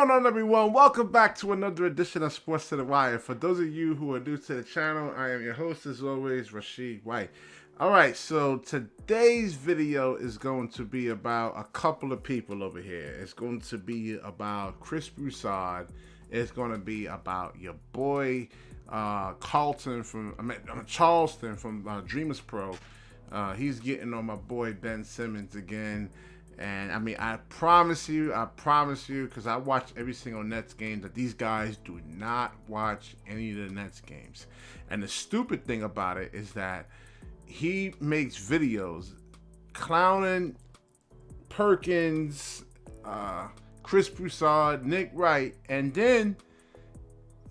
going on, everyone? Welcome back to another edition of Sports to the Wire. For those of you who are new to the channel, I am your host, as always, Rasheed White. Alright, so today's video is going to be about a couple of people over here. It's going to be about Chris Broussard. It's going to be about your boy Charleston from Dreamerspro. He's getting on my boy Ben Simmons again. And I mean, I promise you, because I watch every single Nets game, that these guys do not watch any of the Nets games. And the stupid thing about it is that he makes videos clowning Perkins, Chris Broussard, Nick Wright, and then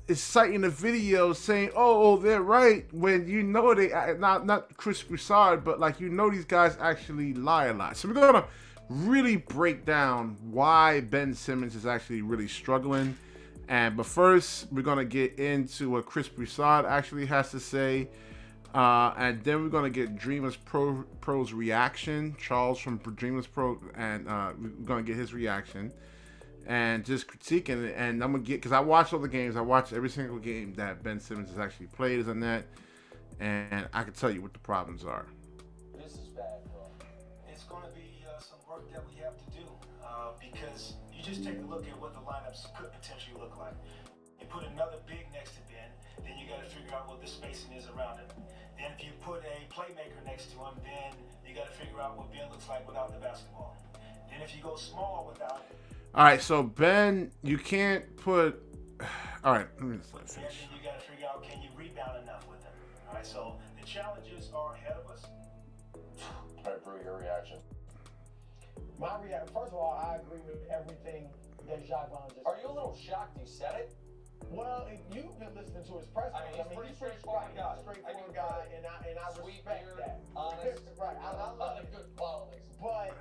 is citing a video saying, "Oh, they're right," when you know they not Chris Broussard, but like these guys actually lie a lot. So we're gonna really break down why Ben Simmons is actually really struggling. But first, we're going to get into what Chris Broussard actually has to say. And then we're going to get Dreamerspro's reaction. Charles from Dreamerspro, and we're going to get his reaction. And just critiquing it. And I'm going to get, because I watch all the games. I watch every single game that Ben Simmons has actually played as a Net. And I can tell you what the problems are. This is bad, bro. It's going to be some work that we have to do because you just take a look at what the lineups could potentially look like. You put another big next to Ben, then you got to figure out what the spacing is around him. Then if you put a playmaker next to him, then you got to figure out what Ben looks like without the basketball. Then if you go small without it. All right, so Ben, you can't put. All right, let me just let Then you got to figure out, can you rebound enough with him? All right, so the challenges are ahead of us. All right, Brew, your reaction. My reaction, first of all, I agree with everything that Jacques just said. Are you a little shocked you said it? Well, if you've been listening to his press I mean, he's pretty straightforward right, guy. Straightforward guy, and I Sweet respect beard, that. honest, right, I love the it. good qualities. But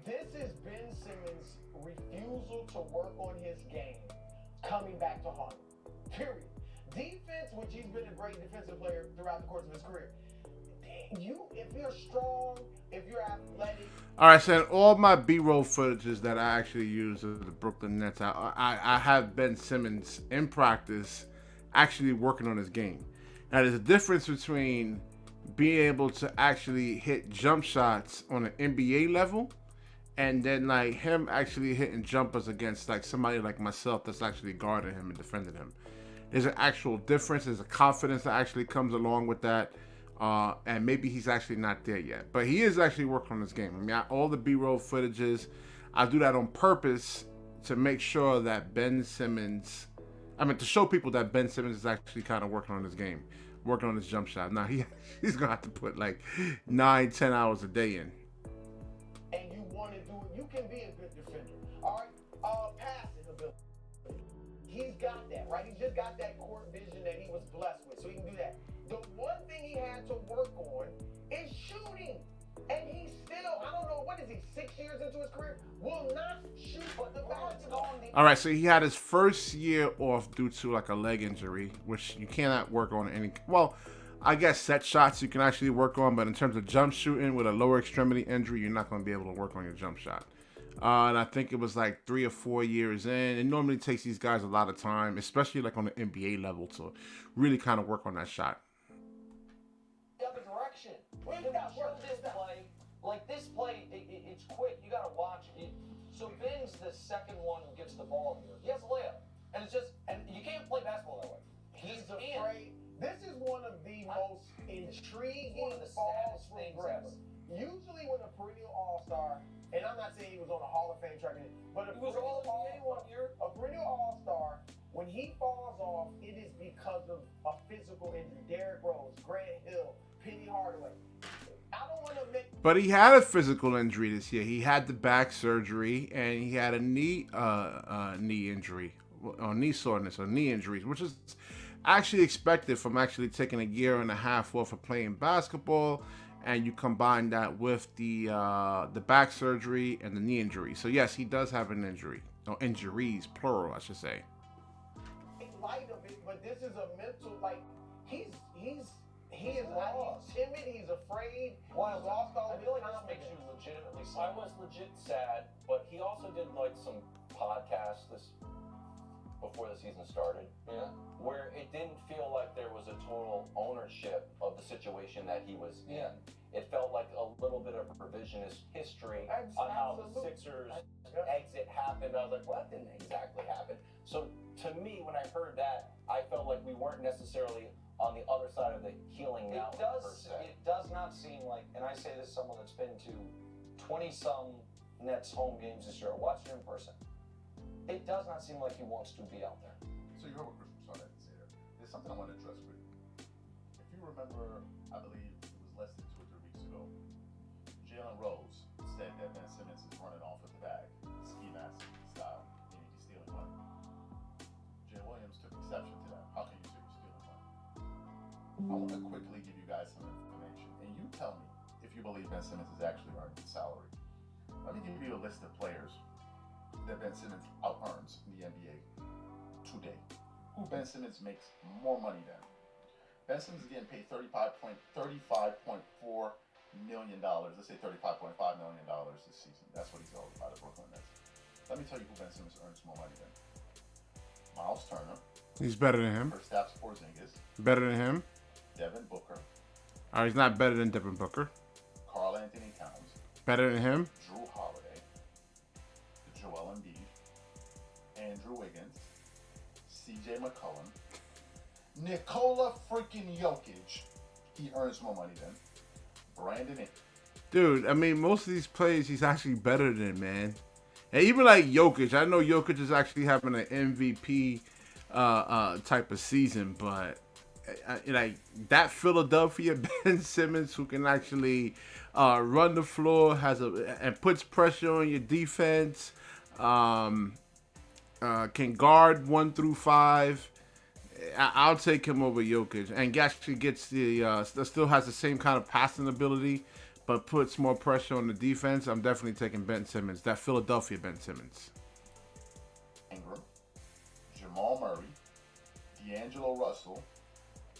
this is Ben Simmons' refusal to work on his game coming back to haunt him. Period. Defense, which he's been a great defensive player throughout the course of his career. If you're strong, if you're athletic. All right, so in all my B-roll footages that I actually use of the Brooklyn Nets, I have Ben Simmons in practice actually working on his game. Now, there's a difference between being able to actually hit jump shots on an NBA level and then like him actually hitting jumpers against like somebody like myself that's actually guarding him and defending him. There's an actual difference. There's a confidence that actually comes along with that. And maybe he's actually not there yet. But he is actually working on his game. I mean, all the B-roll footages, I do that on purpose to make sure that Ben Simmons, to show people that Ben Simmons is actually kind of working on his game, working on his jump shot. Now, he's going to have to put like 9-10 hours a day in. And you want to do it, you can be a good defender. All right, passing ability. He's got that, right? He's just got that court vision that he was blessed with, so he can do that. The one thing he had to work on is shooting. And he's still, I don't know, what is he, 6 years into his career? Will not shoot the basketball. All right, so he had his first year off due to like a leg injury, which you cannot work on any. Well, I guess set shots you can actually work on, but in terms of jump shooting with a lower extremity injury, you're not going to be able to work on your jump shot. And I think it was like 3 or 4 years in. It normally takes these guys a lot of time, especially like on the NBA level, to really kind of work on that shot. This play, it's quick. You got to watch it. So Ben's the second one who gets the ball here. He has a layup, and it's just, and you can't play basketball that way. He's afraid. This is one of the most intriguing false regrets. Usually when a perennial all-star, and I'm not saying he was on a Hall of Fame track, but a perennial all-star, when he falls off, it is because of a physical injury. Derrick Rose, Grant Hill, Penny Hardaway. I don't want to make. But he had a physical injury this year. He had the back surgery and he had a knee injury, or knee soreness, or knee injuries, which is actually expected from actually taking a year and a half off of playing basketball, and you combine that with the back surgery and the knee injury. So yes, he does have an injury, or injuries, plural, I should say. Light of it, but this is a mental, like he is lost. He's timid. He's afraid. Well, He's lost all I his feel like this confidence. makes you legitimately sad. I was legit sad, but he also did like some podcast before the season started. Yeah. Where it didn't feel like there was a total ownership of the situation that he was in. Yeah. It felt like a little bit of revisionist history on how the Sixers exit happened. I was like, well, that didn't exactly happen. So to me, when I heard that, I felt like we weren't necessarily on the other side of the healing now. It does not seem like, and I say this as someone that's been to 20-some Nets home games this year, watched it in person. It does not seem like he wants to be out there. So you heard what Chris Broussard had to say there. There's something I want to address quickly. If you remember, I believe it was less than 2 or 3 weeks ago, Jalen Rose said that Ben Simmons is running off with the bag, ski mask style, meaning he's stealing money. Jay Williams took exception to that. How can you say you're stealing money? I want to quickly give you guys some information, and you tell me if you believe Ben Simmons is actually earning his salary. Let me give you a list of players that Ben Simmons out-earns in the NBA today. Who Ben Simmons makes more money than? Ben Simmons is getting paid $35.4 million. Let's say $35.5 million this season. That's what he's owed by the Brooklyn Nets. Let me tell you who Ben Simmons earns more money than. Miles Turner. He's better than him. Kristaps Porzingis. Better than him. Devin Booker. He's not better than Devin Booker. Karl Anthony Towns. Better than him. Drew Holiday. Joel Embiid. Andrew Wiggins. CJ McCollum. Nikola freaking Jokic. He earns more money than. Brandon Ingram. Dude, I mean, most of these plays he's actually better than, man. And even like Jokic, I know Jokic is actually having an MVP type of season, but like that Philadelphia Ben Simmons who can actually run the floor and puts pressure on your defense, can guard 1 through 5. I'll take him over Jokic, and actually gets still has the same kind of passing ability, but puts more pressure on the defense. I'm definitely taking Ben Simmons, that Philadelphia Ben Simmons. Ingram, Jamal Murray, D'Angelo Russell,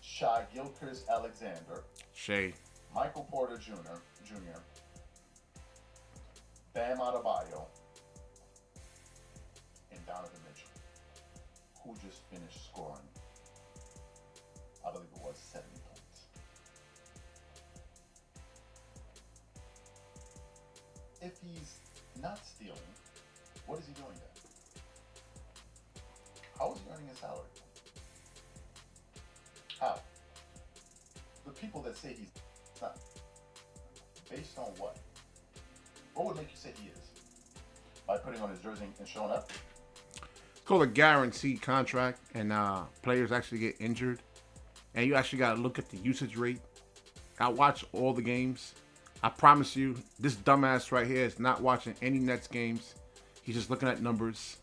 Shai Gilgeous-Alexander, Shea, Michael Porter Jr., Bam Adebayo, and Donovan Mitchell, who just finished scoring, I believe it was 70 points. If he's not stealing, what is he doing then? How is he earning his salary? How? The people that say he's not. Based on what? What would make you say he is? By putting on his jersey and showing up? It's called a guaranteed contract, and players actually get injured, and you actually got to look at the usage rate. I watch all the games. I promise you, this dumbass right here is not watching any Nets games. He's just looking at numbers.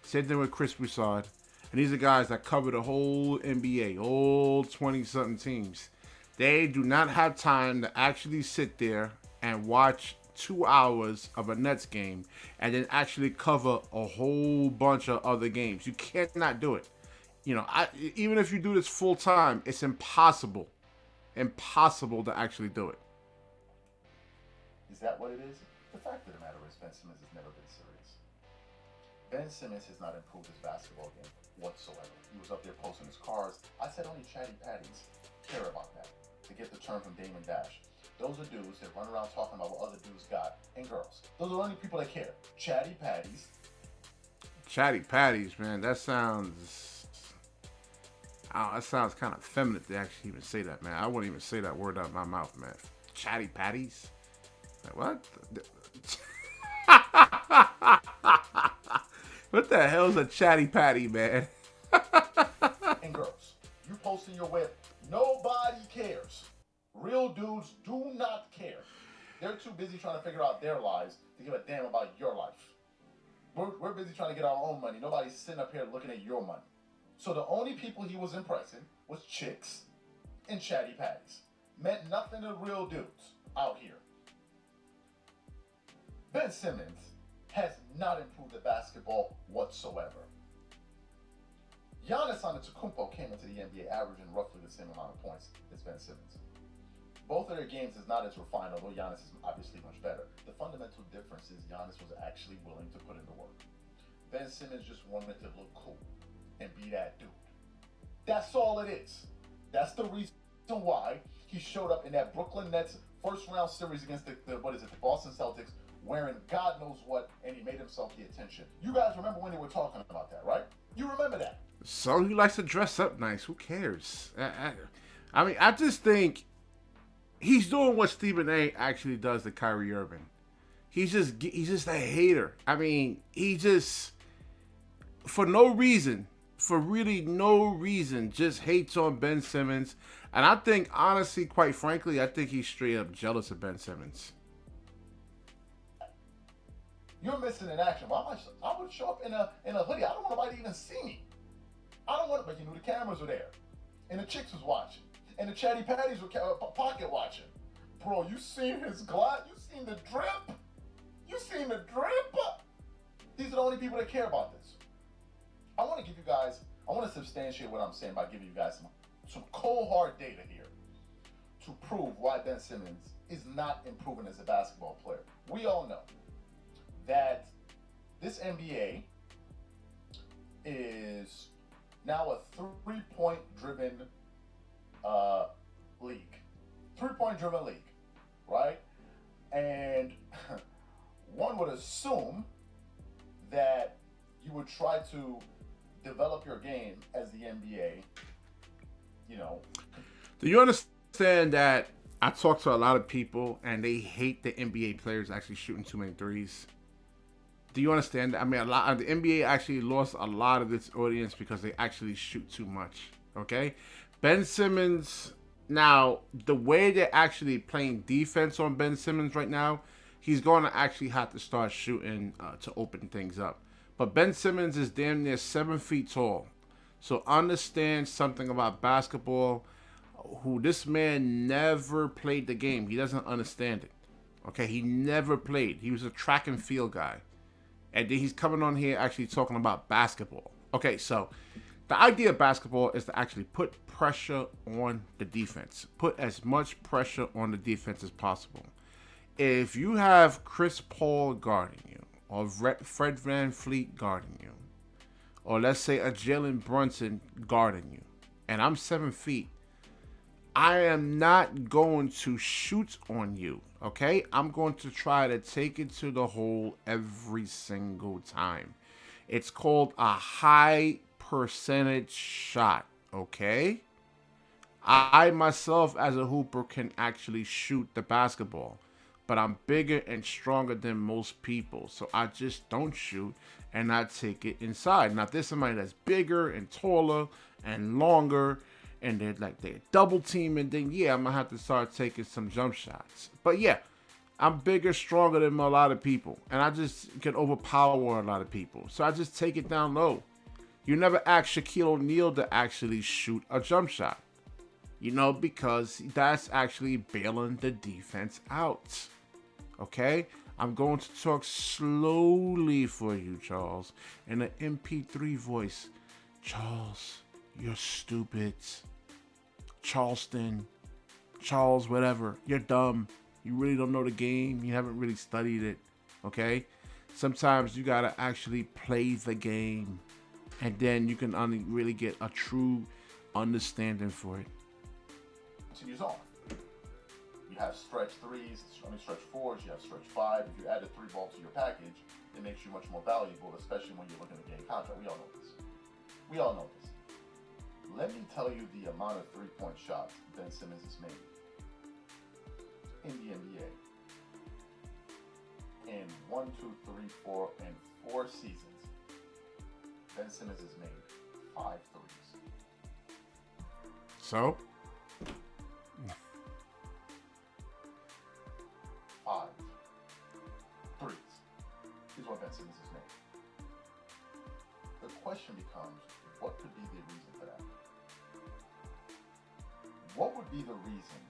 Same thing with Chris Broussard. And these are guys that cover the whole NBA, all 20-something teams. They do not have time to actually sit there and watch 2 hours of a Nets game and then actually cover a whole bunch of other games. You cannot do it. You know, even if you do this full time, it's impossible. Impossible to actually do it. Is that what it is? The fact of the matter is Ben Simmons has never been serious. Ben Simmons has not improved his basketball game whatsoever. He was up there posting his cars. I said only chatty patties care about that. To get the term from Damon Dash. Those are dudes that run around talking about what other dudes got, and girls. Those are the only people that care. Chatty patties. Chatty patties, man. That sounds kind of feminine to actually even say that, man. I wouldn't even say that word out of my mouth, man. Chatty patties? Like, what? What the hell is a chatty patty, man? And girls, you posting your whip. Nobody cares. Real dudes do not care. They're too busy trying to figure out their lives to give a damn about your life. We're busy trying to get our own money. Nobody's sitting up here looking at your money. So the only people he was impressing was chicks and chatty patties. Meant nothing to real dudes out here. Ben Simmons has not improved the basketball whatsoever. Giannis Antetokounmpo came into the NBA averaging roughly the same amount of points as Ben Simmons. Both of their games is not as refined, although Giannis is obviously much better. The fundamental difference is Giannis was actually willing to put in the work. Ben Simmons just wanted to look cool and be that dude. That's all it is. That's the reason why he showed up in that Brooklyn Nets first round series against the Boston Celtics, wearing God knows what, and he made himself the attention. You guys remember when they were talking about that, right? You remember that. So he likes to dress up nice. Who cares? I mean, I just think he's doing what Stephen A. actually does to Kyrie Irving. He's just a hater. I mean, he just, for no reason, for really no reason, just hates on Ben Simmons. And I think, honestly, quite frankly, I think he's straight up jealous of Ben Simmons. You're missing in action. I would show up in a hoodie. I don't want nobody to even see me. I don't want, but you knew the cameras were there, and the chicks was watching, and the chatty patties were pocket watching. Bro, you seen his glide? You seen the drip? You seen the drip? These are the only people that care about this. I want to substantiate what I'm saying by giving you guys some cold hard data here to prove why Ben Simmons is not improving as a basketball player. We all know that this NBA is now a three-point driven league. Three-point driven league, right? And one would assume that you would try to develop your game as the NBA, you know. Do you understand that I talk to a lot of people and they hate the NBA players actually shooting too many threes? Do you understand that? I mean, the NBA actually lost a lot of its audience because they actually shoot too much. Okay? Ben Simmons, now, the way they're actually playing defense on Ben Simmons right now, he's going to actually have to start shooting to open things up. But Ben Simmons is damn near 7 feet tall. So understand something about basketball. Who this man never played the game. He doesn't understand it. Okay? He never played. He was a track and field guy. And then he's coming on here actually talking about basketball. Okay, so the idea of basketball is to actually put pressure on the defense. Put as much pressure on the defense as possible. If you have Chris Paul guarding you, or Fred VanVleet guarding you, or let's say a Jalen Brunson guarding you, and I'm 7 feet, I am not going to shoot on you, okay? I'm going to try to take it to the hole every single time. It's called a high percentage shot, okay? I myself, as a hooper, can actually shoot the basketball, but I'm bigger and stronger than most people, so I just don't shoot, and I take it inside. Now, if there's somebody that's bigger and taller and longer, and they're double teaming, then yeah, I'm gonna have to start taking some jump shots. But yeah, I'm bigger, stronger than a lot of people, and I just can overpower a lot of people. So I just take it down low. You never ask Shaquille O'Neal to actually shoot a jump shot, you know, because that's actually bailing the defense out. Okay, I'm going to talk slowly for you, Charles, in an MP3 voice. Charles, you're stupid. Charleston, Charles, whatever. You're dumb. You really don't know the game. You haven't really studied it. Okay? Sometimes you gotta actually play the game, and then you can only really get a true understanding for it. Continues on. You have stretch threes, stretch fours, you have stretch five. If you add a 3-ball to your package, it makes you much more valuable, especially when you're looking at game contract. We all know this. We all know this. Let me tell you the amount of 3-point shots Ben Simmons has made in the NBA. In 4 seasons, Ben Simmons has made 5 threes. So? 5 threes is what Ben Simmons has made. The question becomes, what could be the reason for that? What would be the reason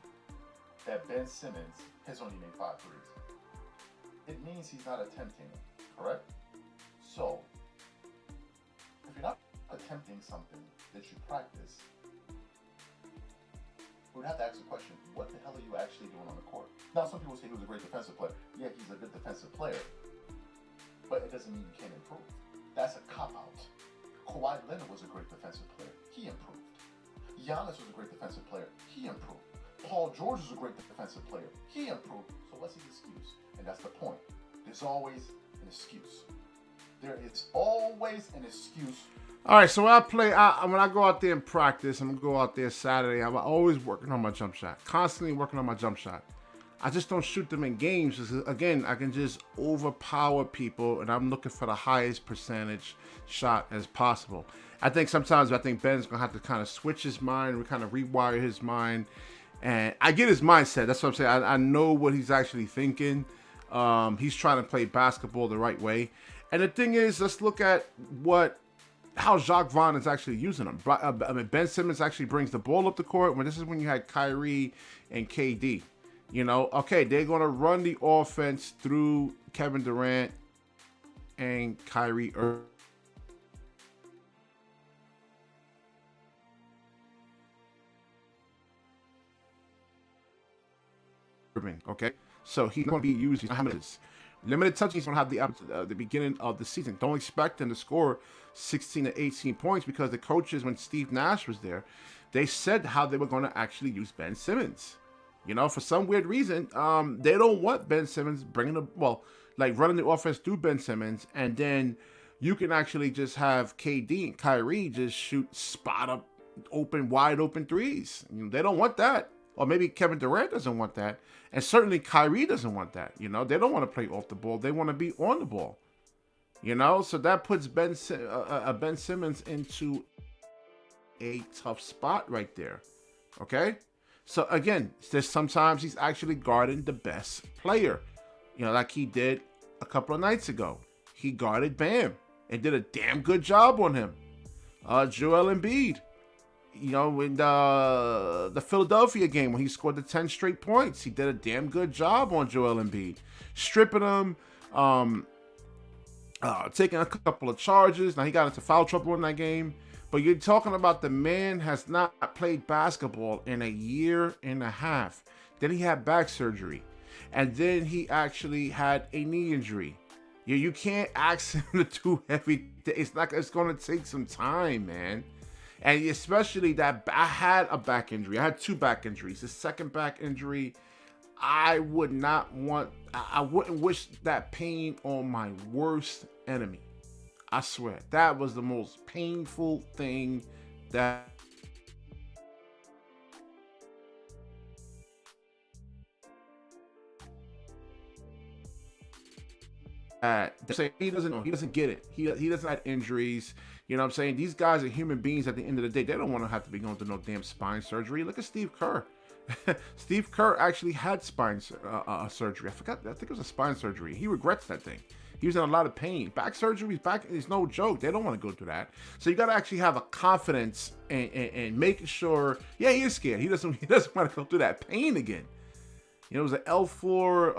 that Ben Simmons has only made 5 threes? It means he's not attempting it, correct? So, if you're not attempting something that you practice, we would have to ask the question, what the hell are you actually doing on the court? Now, some people say he was a great defensive player. Yeah, he's a good defensive player, but it doesn't mean you can't improve. That's a cop-out. Kawhi Leonard was a great defensive player. He improved. Giannis was a great defensive player. He improved. Paul George was a great defensive player. He improved. So what's his excuse? And that's the point. There's always an excuse. There is always an excuse. All right, so when I go out there and practice, I'm going to go out there Saturday, I'm always working on my jump shot. Constantly working on my jump shot. I just don't shoot them in games because, again, I can just overpower people, and I'm looking for the highest percentage shot as possible. I think sometimes Ben's going to have to kind of switch his mind, kind of rewire his mind. And I get his mindset. That's what I'm saying. I know what he's actually thinking. He's trying to play basketball the right way. And the thing is, let's look at how Jacques Vaughn is actually using him. Ben Simmons actually brings the ball up the court. This is when you had Kyrie and KD. Okay, they're going to run the offense through Kevin Durant and Kyrie Irving. Okay, so he's going to be using limited touches. He's going to have the beginning of the season. Don't expect him to score 16 to 18 points because the coaches, when Steve Nash was there, they said how they were going to actually use Ben Simmons. For some weird reason, they don't want Ben Simmons running the offense through Ben Simmons, and then you can actually just have KD and Kyrie just shoot spot up, wide open threes. They don't want that. Or maybe Kevin Durant doesn't want that. And certainly Kyrie doesn't want that. They don't want to play off the ball. They want to be on the ball. So that puts Ben Simmons into a tough spot right there. Okay? So again, sometimes he's actually guarding the best player. Like he did a couple of nights ago. He guarded Bam and did a damn good job on him. Joel Embiid. In the Philadelphia game when he scored the 10 straight points, he did a damn good job on Joel Embiid. Stripping him, taking a couple of charges. Now, he got into foul trouble in that game. But you're talking about the man has not played basketball in a year and a half. Then he had back surgery. And then he actually had a knee injury. You can't ask him to do everything. It's going to take some time, man. And especially that I had a back injury. I had 2 back injuries. The second back injury, I wouldn't wish that pain on my worst enemy. I swear. That was the most painful thing that he doesn't get it. He doesn't have injuries. You know what I'm saying? These guys are human beings at the end of the day. They don't want to have to be going through no damn spine surgery. Look at Steve Kerr. Steve Kerr actually had spine surgery. I think it was a spine surgery. He regrets that thing. He was in a lot of pain. Back surgery is no joke. They don't want to go through that. So you got to actually have a confidence and making sure. Yeah, he is scared. He doesn't want to go through that pain again. It was an L4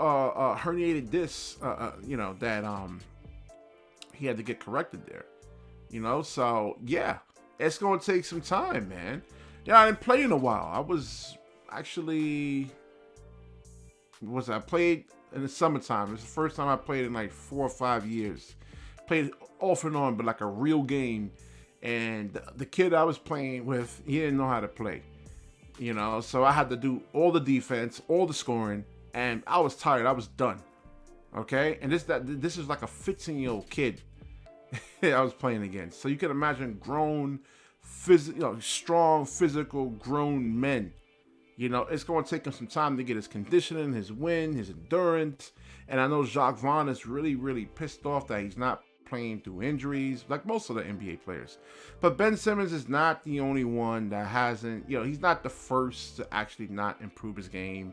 herniated disc. That he had to get corrected there. So yeah, it's going to take some time, man. I didn't play in a while. I was actually, I played in the summertime. It's the first time I played in like 4 or 5 years. Played off and on, but like a real game. And the kid I was playing with, he didn't know how to play. So I had to do all the defense, all the scoring, and I was tired. I was done. Okay, and this is like a 15-year-old kid I was playing against. So you can imagine grown, strong, physical, grown men. It's going to take him some time to get his conditioning, his wind, his endurance. And I know Jacques Vaughn is really, really pissed off that he's not playing through injuries, like most of the NBA players. But Ben Simmons is not the only one that hasn't, he's not the first to actually not improve his game.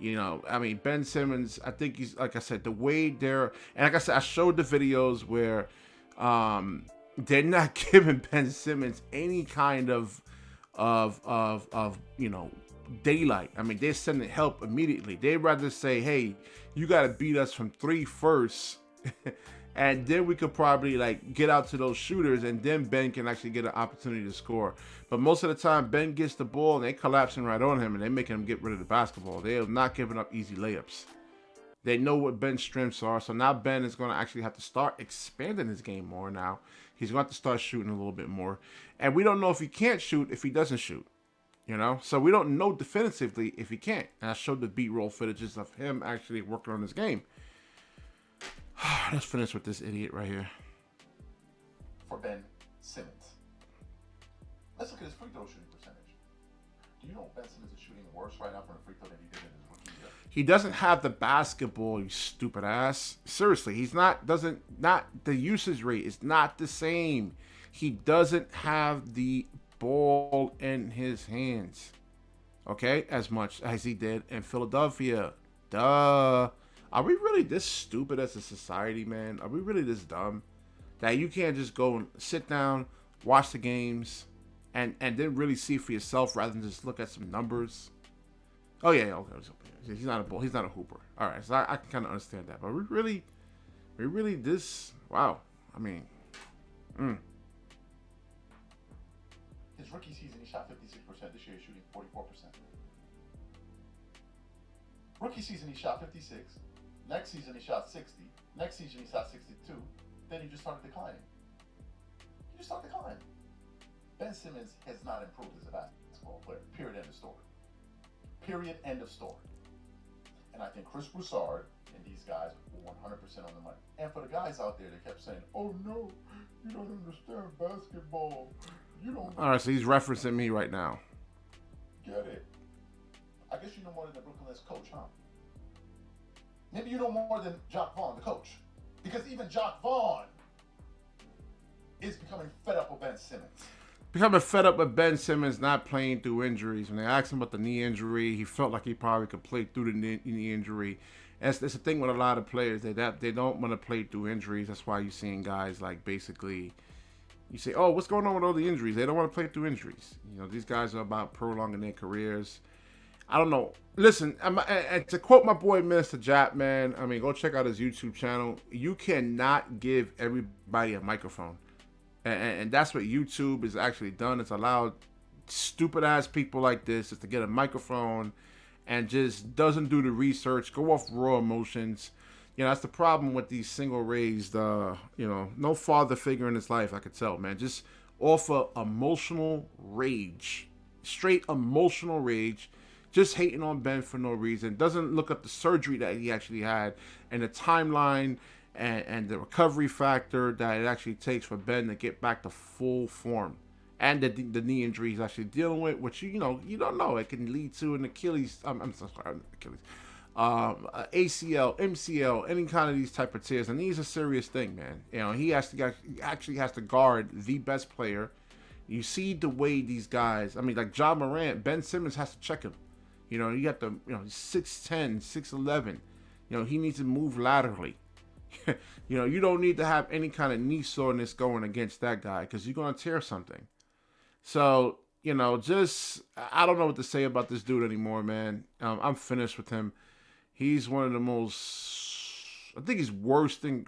Ben Simmons, I think he's, like I said, the way and like I said, I showed the videos where they're not giving Ben Simmons any kind of daylight. They're sending help immediately. They'd rather say, hey, you got to beat us from 3 first. And then we could probably get out to those shooters, and then Ben can actually get an opportunity to score. But most of the time, Ben gets the ball, and they collapsing right on him, and they making him get rid of the basketball. They are not giving up easy layups. They know what Ben's strengths are. So now Ben is going to actually have to start expanding his game more now. He's going to have to start shooting a little bit more. And we don't know if he can't shoot if he doesn't shoot. You know? So we don't know definitively if he can't. And I showed the B-roll footages of him actually working on his game. Let's finish with this idiot right here. For Ben Simmons. Let's look at his free throw shooting percentage. Do you know Ben Simmons is shooting worse right now from the free throw than he did in his rookie year? He doesn't have the basketball, you stupid ass. Seriously, the usage rate is not the same. He doesn't have the ball in his hands, okay, as much as he did in Philadelphia. Duh. Are we really this stupid as a society, man? Are we really this dumb that you can't just go and sit down, watch the games, and then really see for yourself rather than just look at some numbers? Oh yeah, okay. He's not a hooper. All right, so I can kind of understand that. But we really this. Wow. I mean, His rookie season, he shot 56%. This year, he's shooting 44%. Rookie season, he shot 56. Next season, he shot 60. Next season, he shot 62. Then he just started declining. Ben Simmons has not improved as a basketball player. Period. End of story. Period. End of story. And I think Chris Broussard and these guys were 100% on the money. And for the guys out there that kept saying, "Oh no, you don't understand basketball. You don't." all right. So he's referencing me right now. Get it? I guess you know more than the Brooklyn Nets coach, huh? Maybe you know more than Jacques Vaughn, the coach. Because even Jacques Vaughn is becoming fed up with Ben Simmons. Becoming fed up with Ben Simmons not playing through injuries. When they asked him about the knee injury, he felt like he probably could play through the knee injury. It's the thing with a lot of players. They don't want to play through injuries. That's why you're seeing guys like basically, you say, "Oh, what's going on with all the injuries?" They don't want to play through injuries. You know, these guys are about prolonging their careers. I don't know. Listen, and to quote my boy Mr. Jap, man, I mean, go check out his YouTube channel. You cannot give everybody a microphone. And that's what YouTube has actually done. It's allowed stupid-ass people like this just to get a microphone and just doesn't do the research, go off raw emotions. You know, that's the problem with these single-raised, no father figure in his life, I could tell, man. Just offer emotional rage. Straight emotional rage. Just hating on Ben for no reason. Doesn't look up the surgery that he actually had and the timeline and the recovery factor that it actually takes for Ben to get back to full form. And the knee injury he's actually dealing with, which, you don't know. It can lead to an Achilles, ACL, MCL, any kind of these type of tears. And these are a serious thing, man. You know, he actually has to guard the best player. You see the way these guys, I mean, like Ja Morant, Ben Simmons has to check him. You know, you got the, he's 6'10", 6'11". You know, he needs to move laterally. You know, you don't need to have any kind of knee soreness going against that guy because you're going to tear something. So, you know, I don't know what to say about this dude anymore, man. I'm finished with him. He's one of the most, I think he's worse than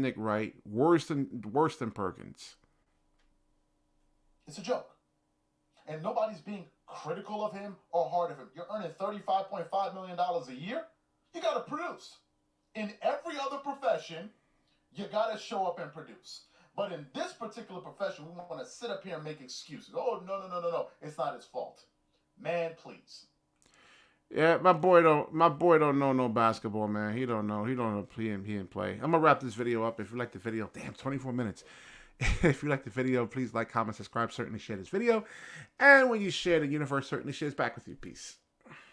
Nick Wright, worse than Perkins. It's a joke. And nobody's being critical of him or hard of him. You're earning $35.5 million a year. You got to produce. In every other profession, you got to show up and produce. But in this particular profession, we want to sit up here and make excuses. Oh, no. It's not his fault. Man, please. Yeah, my boy don't know no basketball, man. He don't know. He don't know he didn't play. I'm going to wrap this video up. If you like the video, damn, 24 minutes. If you like the video, please like, comment, subscribe, certainly share this video. And when you share, the universe certainly shares back with you. Peace.